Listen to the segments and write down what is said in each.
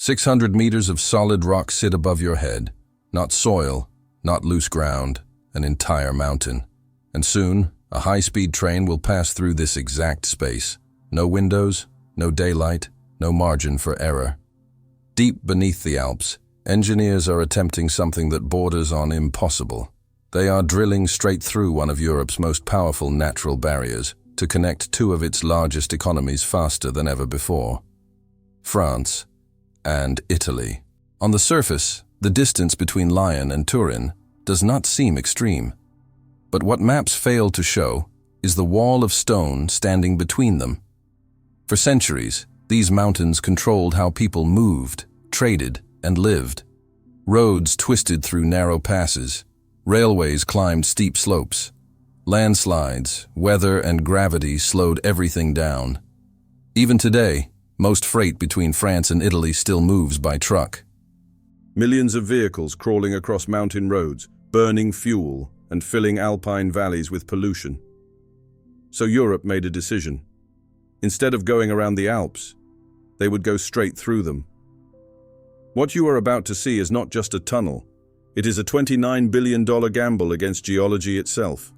600 meters of solid rock sit above your head. Not soil, not loose ground, an entire mountain. And soon, a high-speed train will pass through this exact space. No windows, no daylight, no margin for error. Deep beneath the Alps, engineers are attempting something that borders on impossible. They are drilling straight through one of Europe's most powerful natural barriers to connect two of its largest economies faster than ever before: France and Italy. On the surface, the distance between Lyon and Turin does not seem extreme. But what maps fail to show is the wall of stone standing between them. For centuries, these mountains controlled how people moved, traded, and lived. Roads twisted through narrow passes. Railways climbed steep slopes. Landslides, weather, and gravity slowed everything down. Even today, most freight between France and Italy still moves by truck. Millions of vehicles crawling across mountain roads, burning fuel, and filling Alpine valleys with pollution. So Europe made a decision. Instead of going around the Alps, they would go straight through them. What you are about to see is not just a tunnel. It is a $29 billion gamble against geology itself.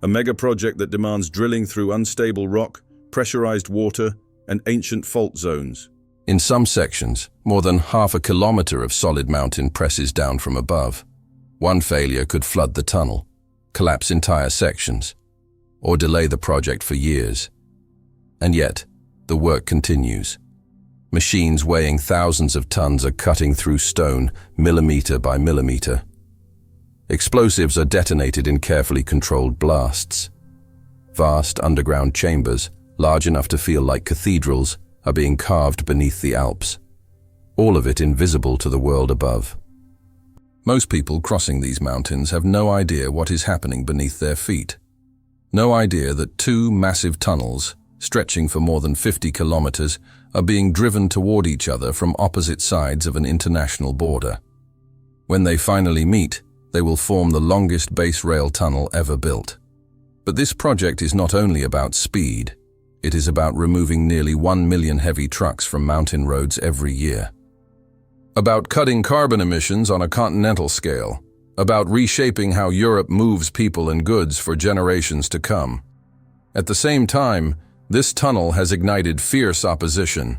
A mega-project that demands drilling through unstable rock, pressurized water, and ancient fault zones. In some sections, more than half a kilometer of solid mountain presses down from above. One failure could flood the tunnel, collapse entire sections, or delay the project for years. And yet, the work continues. Machines weighing thousands of tons are cutting through stone, millimeter by millimeter. Explosives are detonated in carefully controlled blasts. Vast underground chambers, large enough to feel like cathedrals, are being carved beneath the Alps. All of it invisible to the world above. Most people crossing these mountains have no idea what is happening beneath their feet. No idea that two massive tunnels, stretching for more than 50 kilometers, are being driven toward each other from opposite sides of an international border. When they finally meet, they will form the longest base rail tunnel ever built. But this project is not only about speed, it is about removing nearly 1 million heavy trucks from mountain roads every year. About cutting carbon emissions on a continental scale. About reshaping how Europe moves people and goods for generations to come. At the same time, this tunnel has ignited fierce opposition.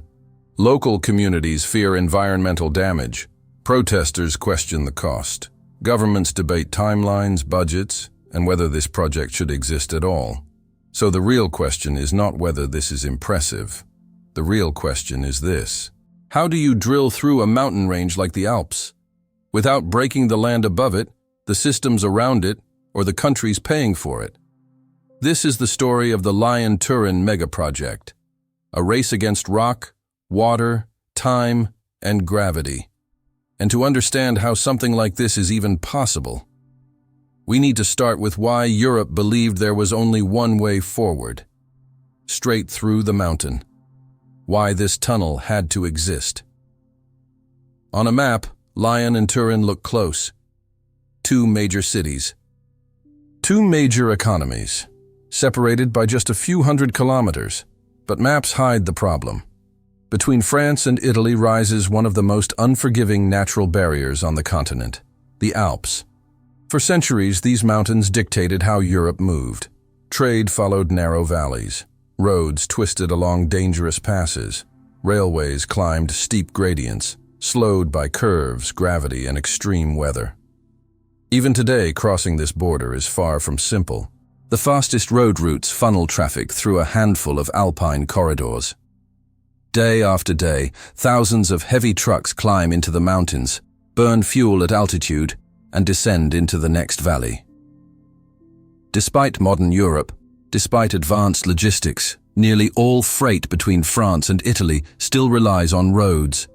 Local communities fear environmental damage. Protesters question the cost. Governments debate timelines, budgets, and whether this project should exist at all. So the real question is not whether this is impressive. The real question is this: how do you drill through a mountain range like the Alps without breaking the land above it, the systems around it, or the countries paying for it? This is the story of the Lyon-Turin megaproject, a race against rock, water, time, and gravity. And to understand how something like this is even possible, we need to start with why Europe believed there was only one way forward: straight through the mountain. Why this tunnel had to exist. On a map, Lyon and Turin look close. Two major cities. Two major economies, separated by just a few hundred kilometers. But maps hide the problem. Between France and Italy rises one of the most unforgiving natural barriers on the continent, the Alps. For centuries, these mountains dictated how Europe moved. Trade followed narrow valleys. Roads twisted along dangerous passes. Railways climbed steep gradients, slowed by curves, gravity, and extreme weather. Even today, crossing this border is far from simple. The fastest road routes funnel traffic through a handful of Alpine corridors. Day after day, thousands of heavy trucks climb into the mountains, burn fuel at altitude, and descend into the next valley. Despite modern Europe, despite advanced logistics, nearly all freight between France and Italy still relies on roads.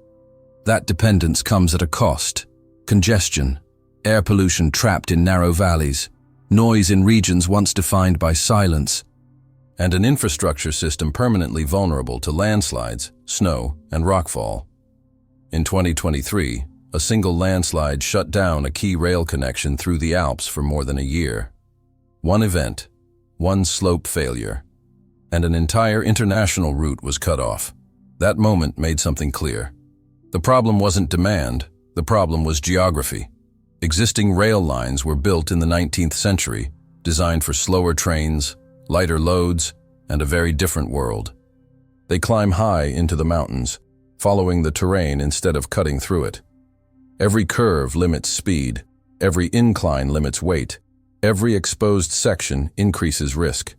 That dependence comes at a cost: congestion, air pollution trapped in narrow valleys, noise in regions once defined by silence, and an infrastructure system permanently vulnerable to landslides, snow, and rockfall. In 2023, a single landslide shut down a key rail connection through the Alps for more than a year. One event, one slope failure, and an entire international route was cut off. That moment made something clear. The problem wasn't demand, the problem was geography. Existing rail lines were built in the 19th century, designed for slower trains, lighter loads, and a very different world. They climb high into the mountains, following the terrain instead of cutting through it. Every curve limits speed, every incline limits weight, every exposed section increases risk.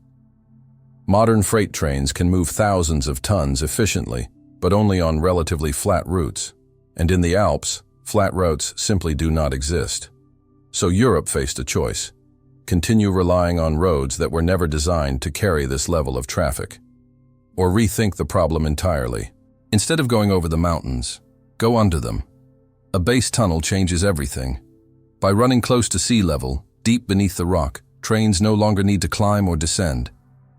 Modern freight trains can move thousands of tons efficiently, but only on relatively flat routes. And in the Alps, flat routes simply do not exist. So Europe faced a choice: continue relying on roads that were never designed to carry this level of traffic, or rethink the problem entirely. Instead of going over the mountains, go under them. A base tunnel changes everything. By running close to sea level, deep beneath the rock, trains no longer need to climb or descend.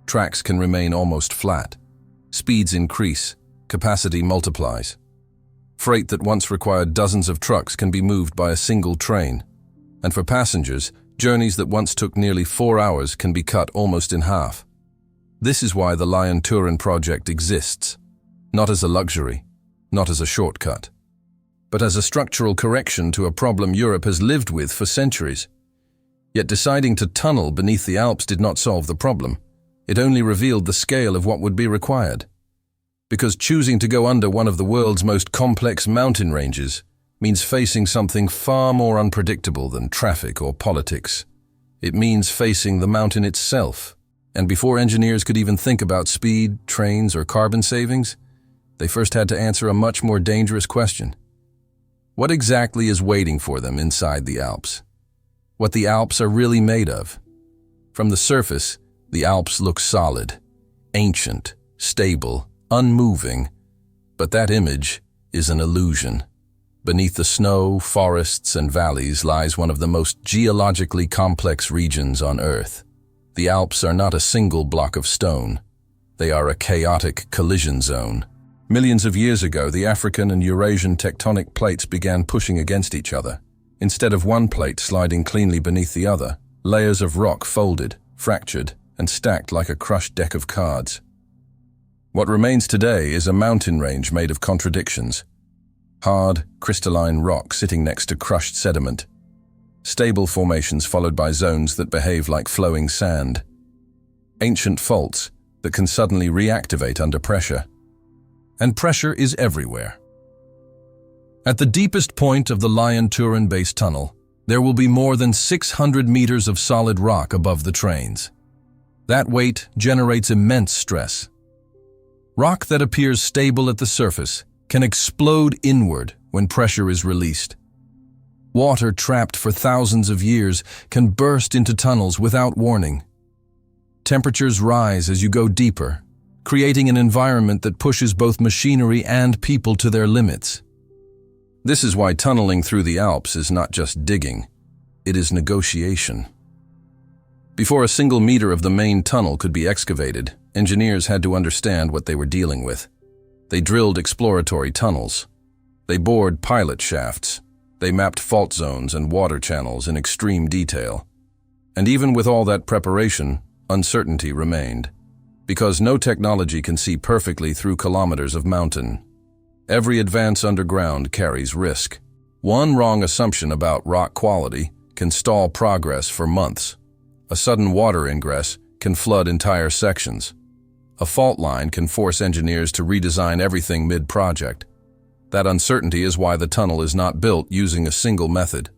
Tracks can remain almost flat. Speeds increase, capacity multiplies. Freight that once required dozens of trucks can be moved by a single train. And for passengers, journeys that once took nearly 4 hours can be cut almost in half. This is why the Lyon-Turin project exists, not as a luxury, not as a shortcut, but as a structural correction to a problem Europe has lived with for centuries. Yet deciding to tunnel beneath the Alps did not solve the problem. It only revealed the scale of what would be required. Because choosing to go under one of the world's most complex mountain ranges means facing something far more unpredictable than traffic or politics. It means facing the mountain itself. And before engineers could even think about speed, trains, or carbon savings, they first had to answer a much more dangerous question. What exactly is waiting for them inside the Alps? What the Alps are really made of? From the surface, the Alps look solid, ancient, stable, unmoving, but that image is an illusion. Beneath the snow, forests, and valleys lies one of the most geologically complex regions on Earth. The Alps are not a single block of stone. They are a chaotic collision zone. Millions of years ago, the African and Eurasian tectonic plates began pushing against each other. Instead of one plate sliding cleanly beneath the other, layers of rock folded, fractured, and stacked like a crushed deck of cards. What remains today is a mountain range made of contradictions. Hard, crystalline rock sitting next to crushed sediment. Stable formations followed by zones that behave like flowing sand. Ancient faults that can suddenly reactivate under pressure. And pressure is everywhere. At the deepest point of the Lyon-Turin base tunnel, there will be more than 600 meters of solid rock above the trains. That weight generates immense stress. Rock that appears stable at the surface can explode inward when pressure is released. Water trapped for thousands of years can burst into tunnels without warning. Temperatures rise as you go deeper, creating an environment that pushes both machinery and people to their limits. This is why tunneling through the Alps is not just digging, it is negotiation. Before a single meter of the main tunnel could be excavated, engineers had to understand what they were dealing with. They drilled exploratory tunnels. They bored pilot shafts. They mapped fault zones and water channels in extreme detail. And even with all that preparation, uncertainty remained. Because no technology can see perfectly through kilometers of mountain. Every advance underground carries risk. One wrong assumption about rock quality can stall progress for months. A sudden water ingress can flood entire sections. A fault line can force engineers to redesign everything mid-project. That uncertainty is why the tunnel is not built using a single method.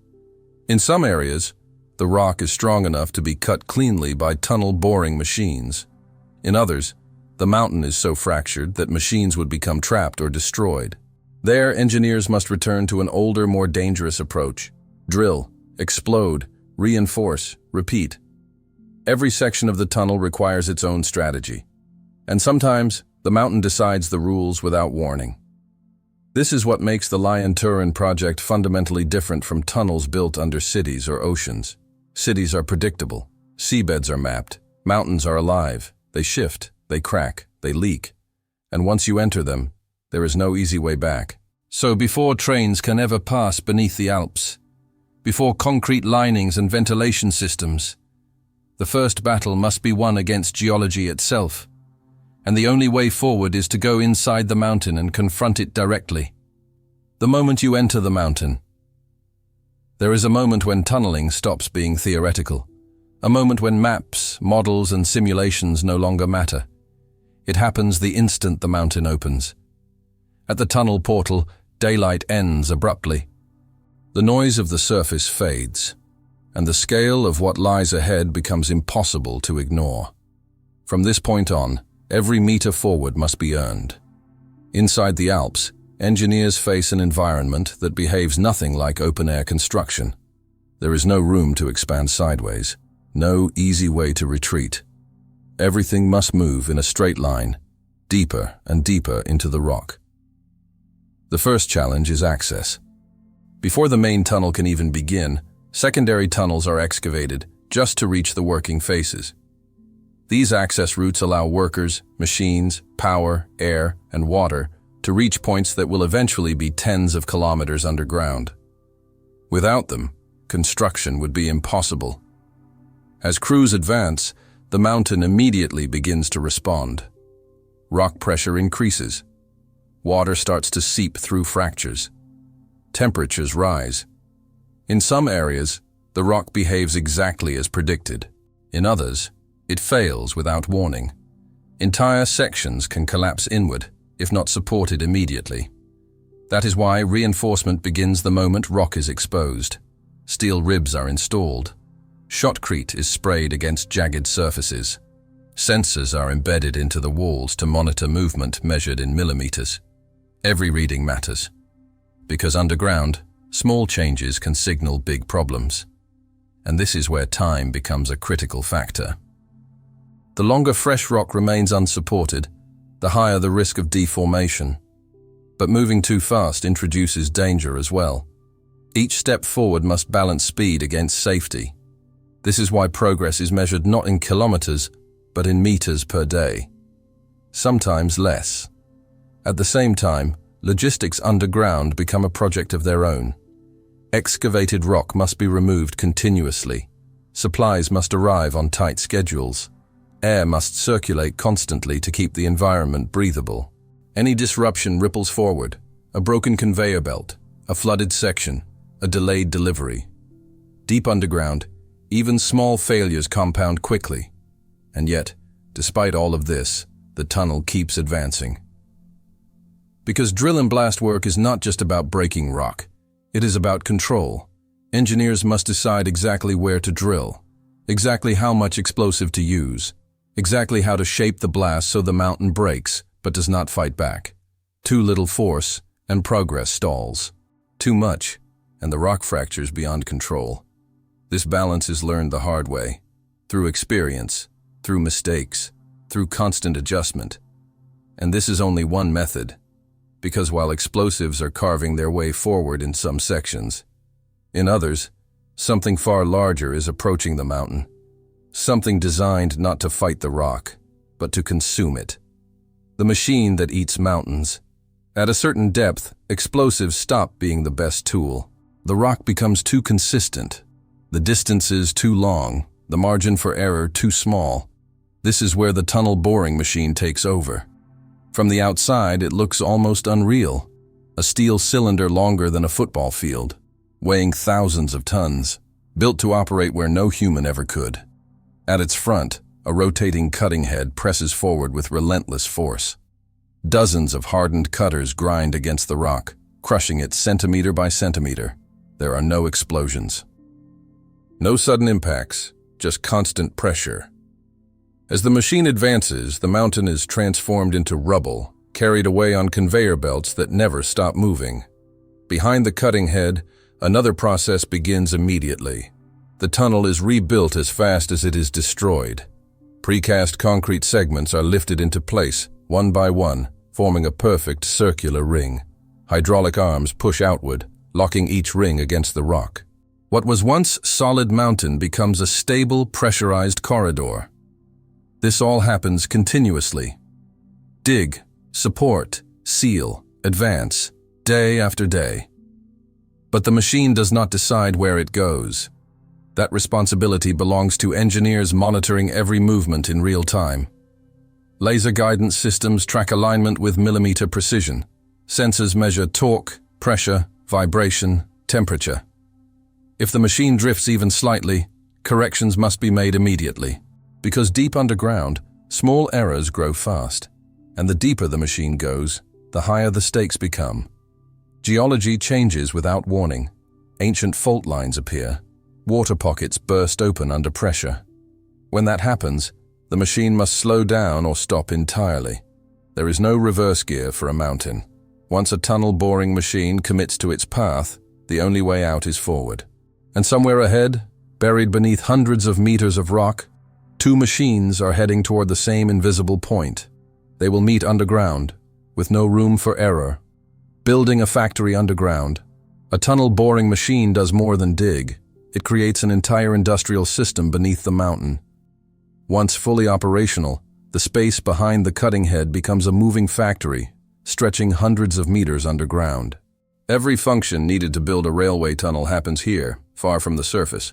In some areas, the rock is strong enough to be cut cleanly by tunnel boring machines. In others, the mountain is so fractured that machines would become trapped or destroyed. There, engineers must return to an older, more dangerous approach. Drill, explode, reinforce, repeat. Every section of the tunnel requires its own strategy. And sometimes, the mountain decides the rules without warning. This is what makes the Lyon-Turin project fundamentally different from tunnels built under cities or oceans. Cities are predictable. Seabeds are mapped. Mountains are alive. They shift, they crack, they leak. And once you enter them, there is no easy way back. So before trains can ever pass beneath the Alps, before concrete linings and ventilation systems, the first battle must be won against geology itself. And the only way forward is to go inside the mountain and confront it directly. The moment you enter the mountain. There is a moment when tunneling stops being theoretical. A moment when maps, models, and simulations no longer matter. It happens the instant the mountain opens. At the tunnel portal, daylight ends abruptly. The noise of the surface fades, and the scale of what lies ahead becomes impossible to ignore. From this point on, every meter forward must be earned. Inside the Alps, engineers face an environment that behaves nothing like open-air construction. There is no room to expand sideways, no easy way to retreat. Everything must move in a straight line, deeper and deeper into the rock. The first challenge is access. Before the main tunnel can even begin, secondary tunnels are excavated just to reach the working faces. These access routes allow workers, machines, power, air, and water to reach points that will eventually be tens of kilometers underground. Without them, construction would be impossible. As crews advance, the mountain immediately begins to respond. Rock pressure increases. Water starts to seep through fractures. Temperatures rise. In some areas, the rock behaves exactly as predicted. In others, it fails without warning. Entire sections can collapse inward, if not supported immediately. That is why reinforcement begins the moment rock is exposed. Steel ribs are installed. Shotcrete is sprayed against jagged surfaces. Sensors are embedded into the walls to monitor movement measured in millimeters. Every reading matters, because underground, small changes can signal big problems. And this is where time becomes a critical factor. The longer fresh rock remains unsupported, the higher the risk of deformation. But moving too fast introduces danger as well. Each step forward must balance speed against safety. This is why progress is measured not in kilometers, but in meters per day. Sometimes less. At the same time, logistics underground become a project of their own. Excavated rock must be removed continuously. Supplies must arrive on tight schedules. Air must circulate constantly to keep the environment breathable. Any disruption ripples forward. A broken conveyor belt, a flooded section, a delayed delivery. Deep underground, even small failures compound quickly. And yet, despite all of this, the tunnel keeps advancing. Because drill and blast work is not just about breaking rock. It is about control. Engineers must decide exactly where to drill, exactly how much explosive to use, exactly how to shape the blast so the mountain breaks but does not fight back. Too little force, and progress stalls. Too much, and the rock fractures beyond control. This balance is learned the hard way, through experience, through mistakes, through constant adjustment. And this is only one method, because while explosives are carving their way forward in some sections, in others, something far larger is approaching the mountain. Something designed not to fight the rock, but to consume it. The machine that eats mountains. At a certain depth, explosives stop being the best tool. The rock becomes too consistent. The distances too long, the margin for error too small. This is where the tunnel boring machine takes over. From the outside, it looks almost unreal. A steel cylinder longer than a football field, weighing thousands of tons, built to operate where no human ever could. At its front, a rotating cutting head presses forward with relentless force. Dozens of hardened cutters grind against the rock, crushing it centimeter by centimeter. There are no explosions. No sudden impacts, just constant pressure. As the machine advances, the mountain is transformed into rubble, carried away on conveyor belts that never stop moving. Behind the cutting head, another process begins immediately. The tunnel is rebuilt as fast as it is destroyed. Precast concrete segments are lifted into place, one by one, forming a perfect circular ring. Hydraulic arms push outward, locking each ring against the rock. What was once solid mountain becomes a stable, pressurized corridor. This all happens continuously. Dig, support, seal, advance, day after day. But the machine does not decide where it goes. That responsibility belongs to engineers monitoring every movement in real time. Laser guidance systems track alignment with millimeter precision. Sensors measure torque, pressure, vibration, temperature. If the machine drifts even slightly, corrections must be made immediately. Because deep underground, small errors grow fast, and the deeper the machine goes, the higher the stakes become. Geology changes without warning. Ancient fault lines appear. Water pockets burst open under pressure. When that happens, the machine must slow down or stop entirely. There is no reverse gear for a mountain. Once a tunnel boring machine commits to its path, the only way out is forward. And somewhere ahead, buried beneath hundreds of meters of rock, two machines are heading toward the same invisible point. They will meet underground, with no room for error. Building a factory underground, a tunnel boring machine does more than dig. It creates an entire industrial system beneath the mountain. Once fully operational, the space behind the cutting head becomes a moving factory, stretching hundreds of meters underground. Every function needed to build a railway tunnel happens here, far from the surface.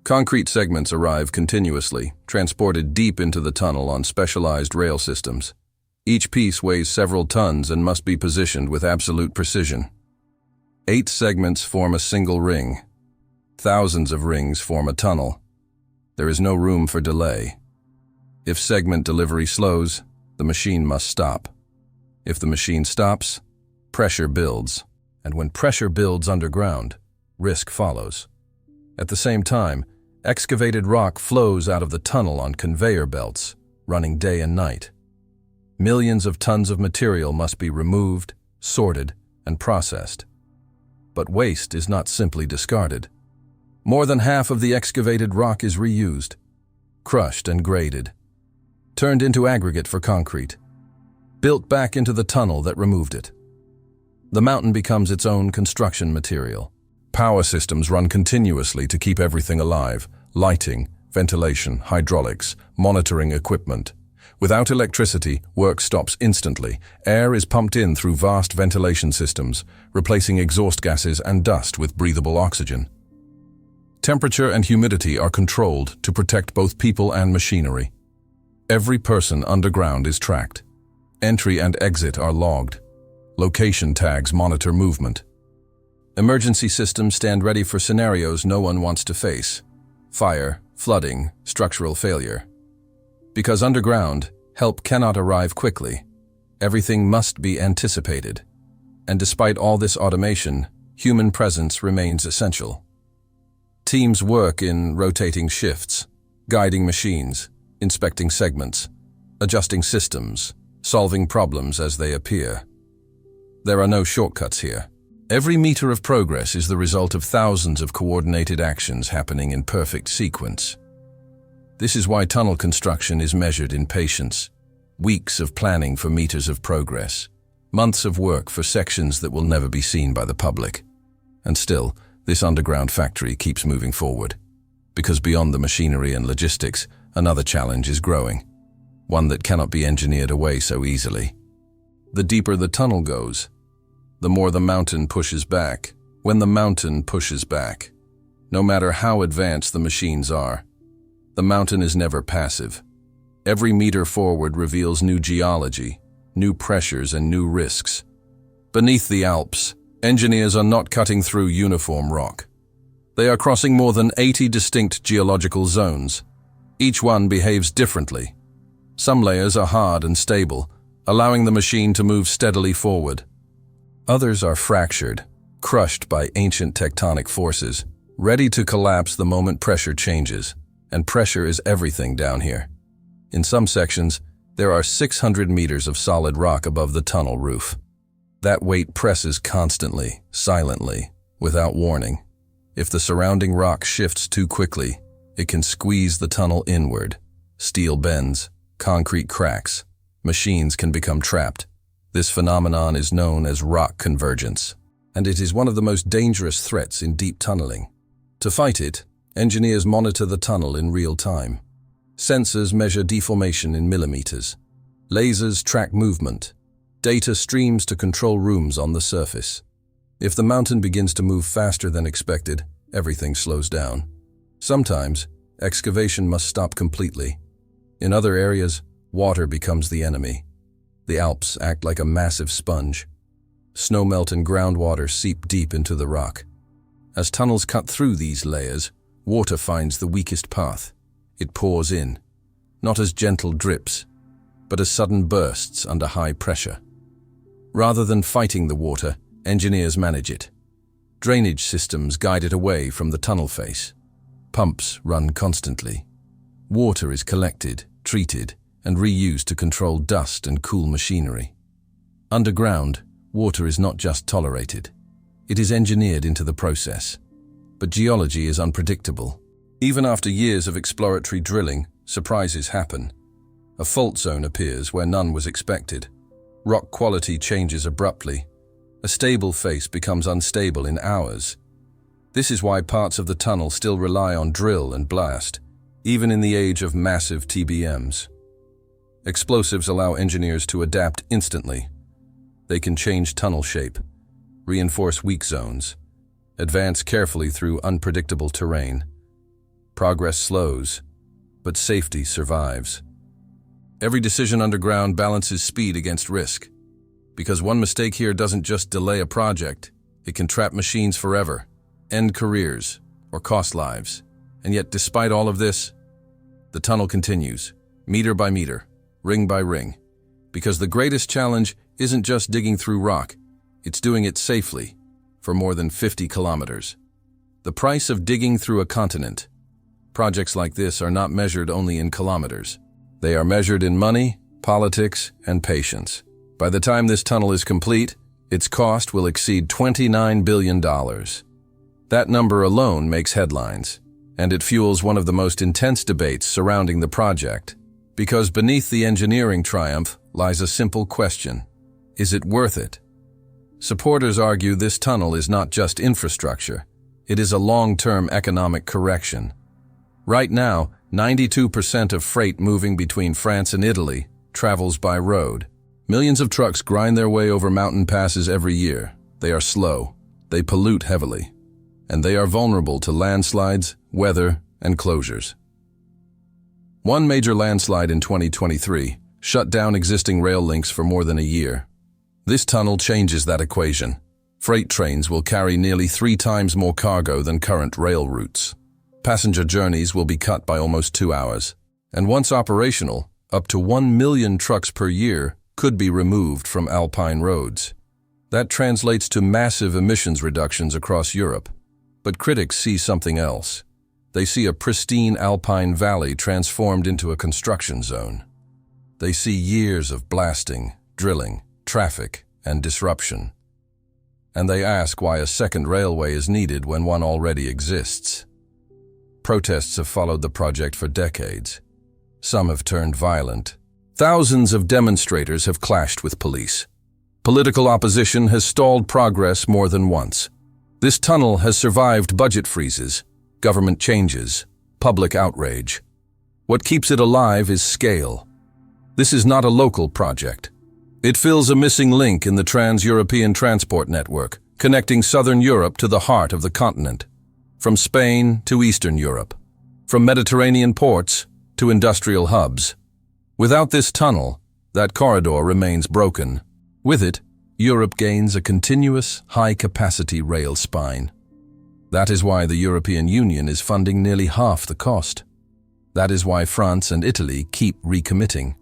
Concrete segments arrive continuously, transported deep into the tunnel on specialized rail systems. Each piece weighs several tons and must be positioned with absolute precision. 8 segments form a single ring. Thousands of rings form a tunnel. There is no room for delay. If segment delivery slows, the machine must stop. If the machine stops, pressure builds. And when pressure builds underground, risk follows. At the same time, excavated rock flows out of the tunnel on conveyor belts, running day and night. Millions of tons of material must be removed, sorted, and processed. But waste is not simply discarded. More than half of the excavated rock is reused, crushed and graded, turned into aggregate for concrete, built back into the tunnel that removed it. The mountain becomes its own construction material. Power systems run continuously to keep everything alive: lighting, ventilation, hydraulics, monitoring equipment. Without electricity, work stops instantly. Air is pumped in through vast ventilation systems, replacing exhaust gases and dust with breathable oxygen. Temperature and humidity are controlled to protect both people and machinery. Every person underground is tracked. Entry and exit are logged. Location tags monitor movement. Emergency systems stand ready for scenarios no one wants to face: fire, flooding, structural failure. Because underground, help cannot arrive quickly. Everything must be anticipated. And despite all this automation, human presence remains essential. Teams work in rotating shifts, guiding machines, inspecting segments, adjusting systems, solving problems as they appear. There are no shortcuts here. Every meter of progress is the result of thousands of coordinated actions happening in perfect sequence. This is why tunnel construction is measured in patience. Weeks of planning for meters of progress. Months of work for sections that will never be seen by the public. And still, this underground factory keeps moving forward. Because beyond the machinery and logistics, another challenge is growing. One that cannot be engineered away so easily. The deeper the tunnel goes, the more the mountain pushes back. When the mountain pushes back, no matter how advanced the machines are, the mountain is never passive. Every meter forward reveals new geology, new pressures and new risks. Beneath the Alps, engineers are not cutting through uniform rock. They are crossing more than 80 distinct geological zones. Each one behaves differently. Some layers are hard and stable, allowing the machine to move steadily forward. Others are fractured, crushed by ancient tectonic forces, ready to collapse the moment pressure changes. And pressure is everything down here. In some sections, there are 600 meters of solid rock above the tunnel roof. That weight presses constantly, silently, without warning. If the surrounding rock shifts too quickly, it can squeeze the tunnel inward. Steel bends, concrete cracks, machines can become trapped. This phenomenon is known as rock convergence, and it is one of the most dangerous threats in deep tunneling. To fight it, engineers monitor the tunnel in real time. Sensors measure deformation in millimeters. Lasers track movement. Data streams to control rooms on the surface. If the mountain begins to move faster than expected, everything slows down. Sometimes, excavation must stop completely. In other areas, water becomes the enemy. The Alps act like a massive sponge. snowmelt and groundwater seep deep into the rock. As tunnels cut through these layers, water finds the weakest path. It pours in, not as gentle drips, but as sudden bursts under high pressure. Rather than fighting the water, engineers manage it. Drainage systems guide it away from the tunnel face. Pumps run constantly. Water is collected, treated, and reused to control dust and cool machinery. Underground, water is not just tolerated. It is engineered into the process. But geology is unpredictable. Even after years of exploratory drilling, surprises happen. A fault zone appears where none was expected. Rock quality changes abruptly. A stable face becomes unstable in hours. This is why parts of the tunnel still rely on drill and blast, even in the age of massive TBMs. Explosives allow engineers to adapt instantly. They can change tunnel shape, reinforce weak zones, advance carefully through unpredictable terrain. Progress slows, but safety survives. Every decision underground balances speed against risk. Because one mistake here doesn't just delay a project, it can trap machines forever, end careers, or cost lives. And yet, despite all of this, the tunnel continues, meter by meter, ring by ring. Because the greatest challenge isn't just digging through rock, it's doing it safely, for more than 50 kilometers. The price of digging through a continent. Projects like this are not measured only in kilometers. They are measured in money, politics, and patience. By the time this tunnel is complete, its cost will exceed $29 billion. That number alone makes headlines, and it fuels one of the most intense debates surrounding the project. Because beneath the engineering triumph lies a simple question: is it worth it? Supporters argue this tunnel is not just infrastructure, it is a long-term economic correction. Right now, 92% of freight moving between France and Italy travels by road. Millions of trucks grind their way over mountain passes every year. They are slow, they pollute heavily, and they are vulnerable to landslides, weather, and closures. One major landslide in 2023 shut down existing rail links for more than a year. This tunnel changes that equation. Freight trains will carry nearly 3 times more cargo than current rail routes. Passenger journeys will be cut by almost 2 hours. And once operational, up to 1 million trucks per year could be removed from Alpine roads. That translates to massive emissions reductions across Europe. But critics see something else. They see a pristine Alpine valley transformed into a construction zone. They see years of blasting, drilling, traffic, and disruption. And they ask why a second railway is needed when one already exists. Protests have followed the project for decades. Some have turned violent. Thousands of demonstrators have clashed with police. Political opposition has stalled progress more than once. This tunnel has survived budget freezes, government changes, public outrage. What keeps it alive is scale. This is not a local project. It fills a missing link in the trans-European transport network, connecting southern Europe to the heart of the continent, from Spain to Eastern Europe, from Mediterranean ports to industrial hubs. Without this tunnel, that corridor remains broken. With it, Europe gains a continuous, high-capacity rail spine. That is why the European Union is funding nearly half the cost. That is why France and Italy keep recommitting.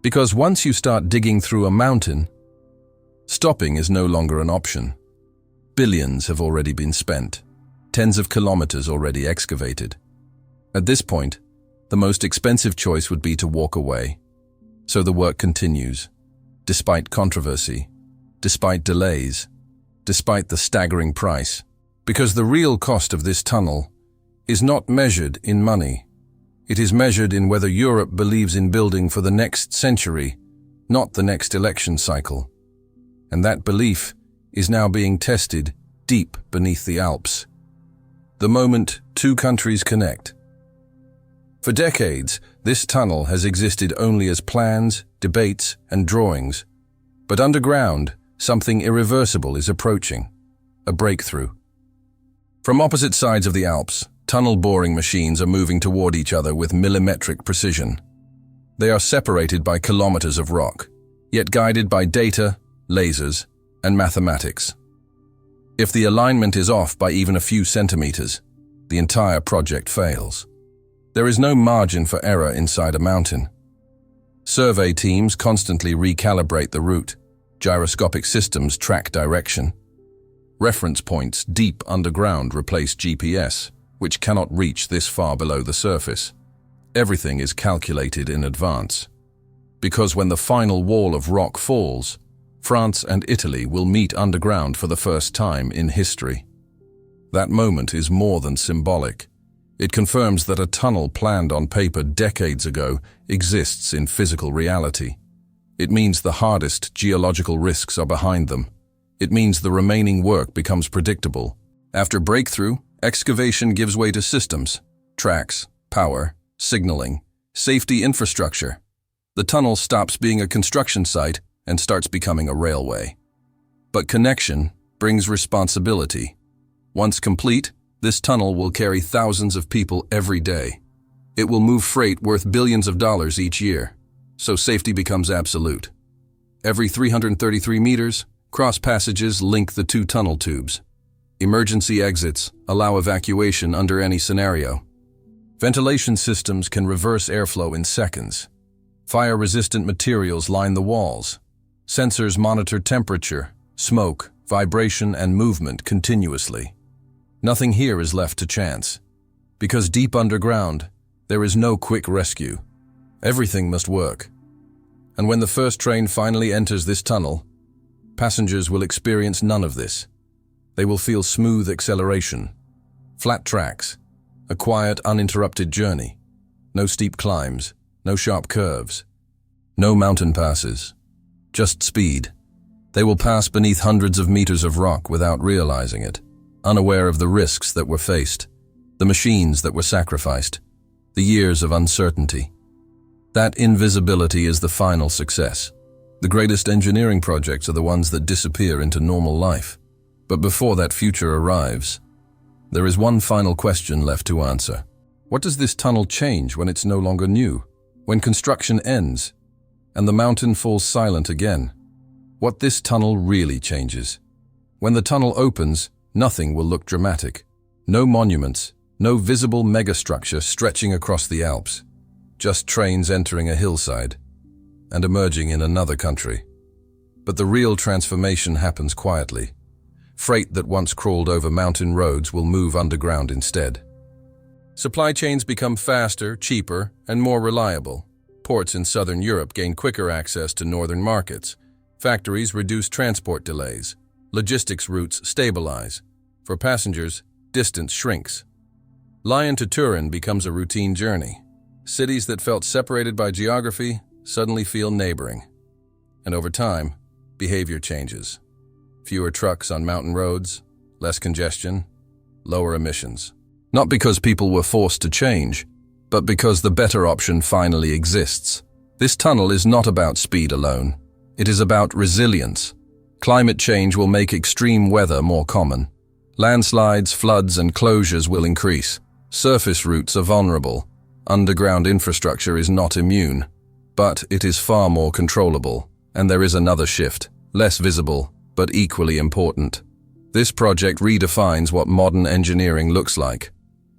Because once you start digging through a mountain, stopping is no longer an option. Billions have already been spent, tens of kilometers already excavated. At this point, the most expensive choice would be to walk away. So the work continues, despite controversy, despite delays, despite the staggering price. Because the real cost of this tunnel is not measured in money. It is measured in whether Europe believes in building for the next century, not the next election cycle. And that belief is now being tested deep beneath the Alps. The moment 2 countries connect. For decades, this tunnel has existed only as plans, debates, and drawings. But underground, something irreversible is approaching. A breakthrough. From opposite sides of the Alps, tunnel boring machines are moving toward each other with millimetric precision. They are separated by kilometers of rock, yet guided by data, lasers, and mathematics. If the alignment is off by even a few centimeters, the entire project fails. There is no margin for error inside a mountain. Survey teams constantly recalibrate the route. Gyroscopic systems track direction. Reference points deep underground replace GPS, which cannot reach this far below the surface. Everything is calculated in advance. Because when the final wall of rock falls, France and Italy will meet underground for the first time in history. That moment is more than symbolic. It confirms that a tunnel planned on paper decades ago exists in physical reality. It means the hardest geological risks are behind them. It means the remaining work becomes predictable. After breakthrough, excavation gives way to systems, tracks, power, signaling, safety infrastructure. The tunnel stops being a construction site and starts becoming a railway. But connection brings responsibility. Once complete, this tunnel will carry thousands of people every day. It will move freight worth billions of dollars each year, so safety becomes absolute. Every 333 meters, cross passages link the two tunnel tubes. Emergency exits allow evacuation under any scenario. Ventilation systems can reverse airflow in seconds. Fire-resistant materials line the walls. Sensors monitor temperature, smoke, vibration, and movement continuously. Nothing here is left to chance. Because deep underground, there is no quick rescue. Everything must work. And when the first train finally enters this tunnel, passengers will experience none of this. They will feel smooth acceleration, flat tracks, a quiet, uninterrupted journey. No steep climbs, no sharp curves, no mountain passes, just speed. They will pass beneath hundreds of meters of rock without realizing it, unaware of the risks that were faced, the machines that were sacrificed, the years of uncertainty. That invisibility is the final success. The greatest engineering projects are the ones that disappear into normal life. But before that future arrives, there is one final question left to answer. What does this tunnel change when it's no longer new? When construction ends and the mountain falls silent again? What this tunnel really changes? When the tunnel opens, nothing will look dramatic. No monuments, no visible megastructure stretching across the Alps. Just trains entering a hillside and emerging in another country. But the real transformation happens quietly. Freight that once crawled over mountain roads will move underground instead. Supply chains become faster, cheaper, and more reliable. Ports in southern Europe gain quicker access to northern markets. Factories reduce transport delays. Logistics routes stabilize. For passengers, distance shrinks. Lyon to Turin becomes a routine journey. Cities that felt separated by geography suddenly feel neighboring. And over time, behavior changes. Fewer trucks on mountain roads, less congestion, lower emissions. Not because people were forced to change, but because the better option finally exists. This tunnel is not about speed alone. It is about resilience. Climate change will make extreme weather more common. Landslides, floods, and closures will increase. Surface routes are vulnerable. Underground infrastructure is not immune. But it is far more controllable. And there is another shift, less visible, but equally important. This project redefines what modern engineering looks like.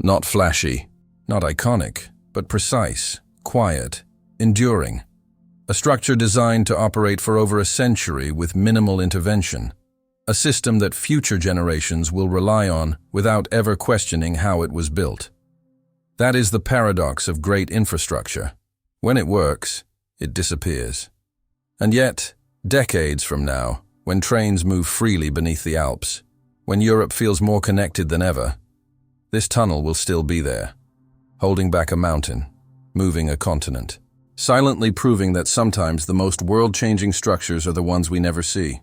Not flashy, not iconic, but precise, quiet, enduring. A structure designed to operate for over a century with minimal intervention. A system that future generations will rely on without ever questioning how it was built. That is the paradox of great infrastructure. When it works, it disappears. And yet, decades from now, when trains move freely beneath the Alps, when Europe feels more connected than ever, this tunnel will still be there, holding back a mountain, moving a continent, silently proving that sometimes the most world-changing structures are the ones we never see.